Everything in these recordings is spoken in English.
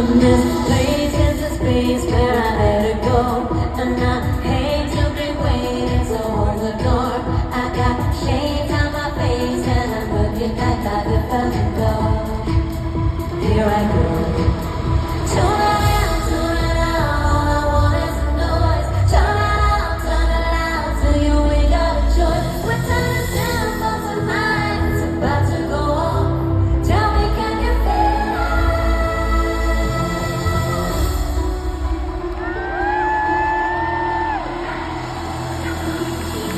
This place is a space where I let it go, and I hate to be waiting, so hold the door. I got shades on my face, and I'm looking like I could let go. Here I go. Tune it out, all I want is noise. Turn it loud, till you ain't got a choice. We're turning simple tonight, it's about to go on. Tell me, can you feel it?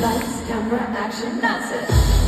Lights, camera, action, that's it.